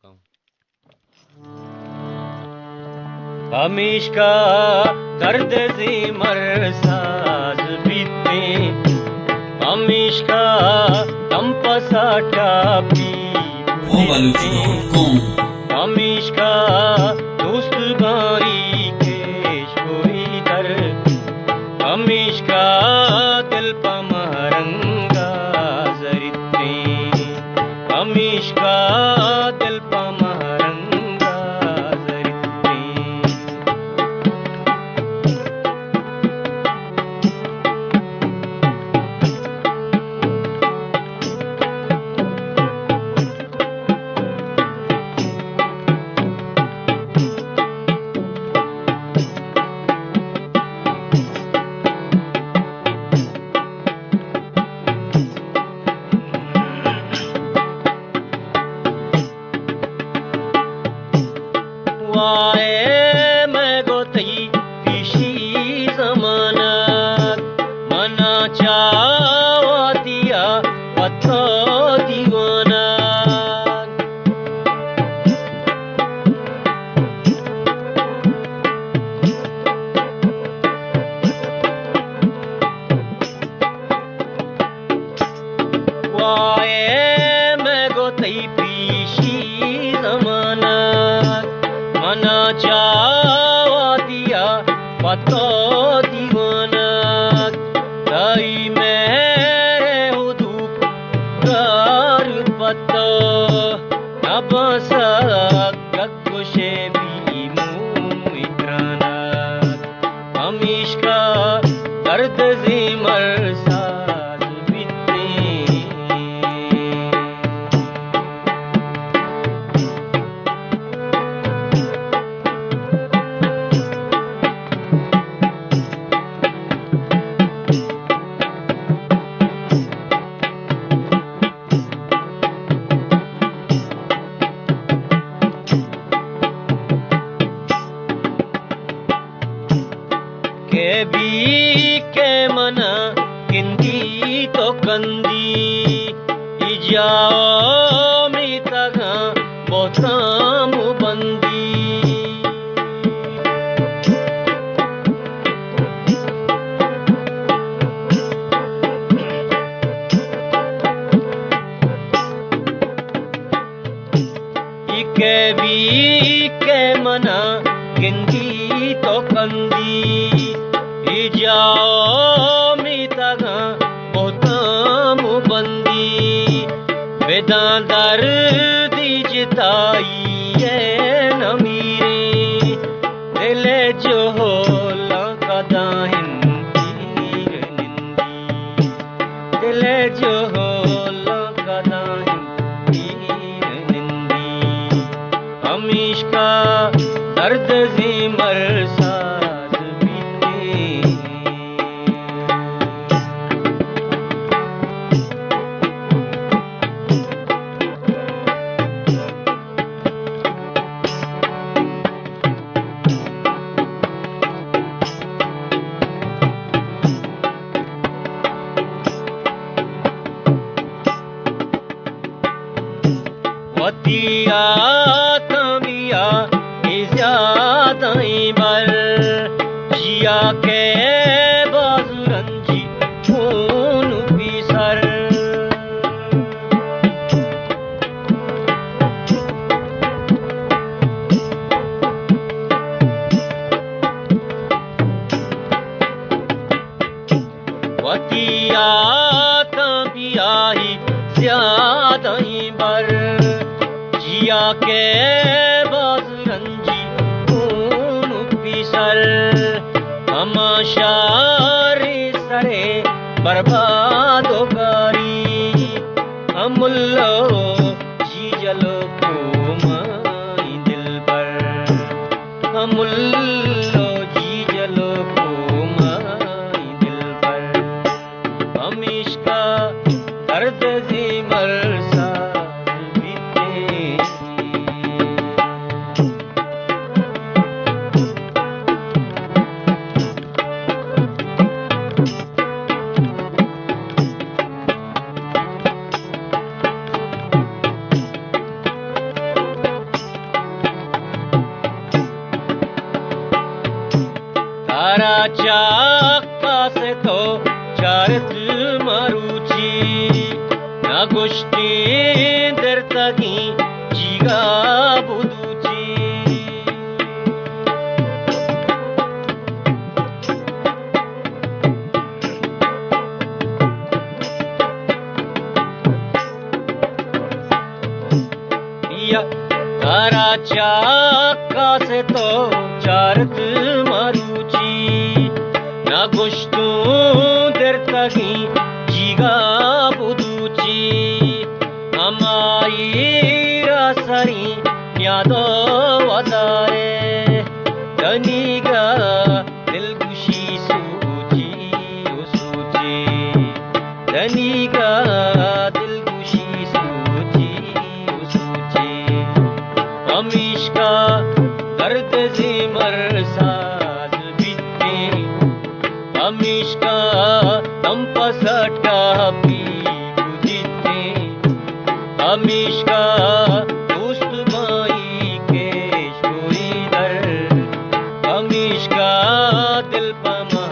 का हमेशा दर्द से मरसाज बीते हमेशा दम पसाटा पी हमेशा दोस्त भाई केश कोई दर हमेशा दिल पमरंगा जरिते हमेशा दिल पमरंगा जरिते वाए मैं गोतई पिशी जमानत मना चावा दिया पत्थो दीवाना वाए मैं गोतई पिशी जमानत मना चावा दिया पतो दीवाना दाई मेरे हुदूप कार पतो न बसा कुशे भी मुइत्राना हमेशा दर्द से मरसाज बीते के भी के मना किंदी तो कंदी इजाओ में तगा बोताम बंदी के भी के मना किंदी तो कंदी जाओ मितगा बोताम बंदी वेदा दर्दी जिताई है न मीरे दिले जो हो लकदा हिंदी निंदी दिले जो हो लकदा हिंदी निंदी हमेशा दर्द से मरसाज बीते वतिया तमिया ज्यादा बर जिया के बाजुरंजी खून पिसर वतिया तमिया ज्यादा बर जिया के बाजुरंजी खून पिसर हमाशारी सरे बर्बादो गारी अमुल्लो जी जलो को माई दिल पर अमुल्लो जी जलो को माई दिल पर हमेशा दर्द से मरसा घराच्या कासे तो चारत मारूची ना गोष्टी दरतागी जिगा बुदूची घराच्या कासे तो चारत मारूची ना गोष्टू दरतागी जिगा बुदूची अमाई रासारी न्यादो वदारे दनिगा दिलगुशी सूची सूची दनिगा दिलगुशी सूची सूची अमीशका दर्द जिमर साज बीते अमीशका तंपसटका पी बुझीते अमीशका दोस्त भाई के स्टोरी दर अमीशका दिल पमा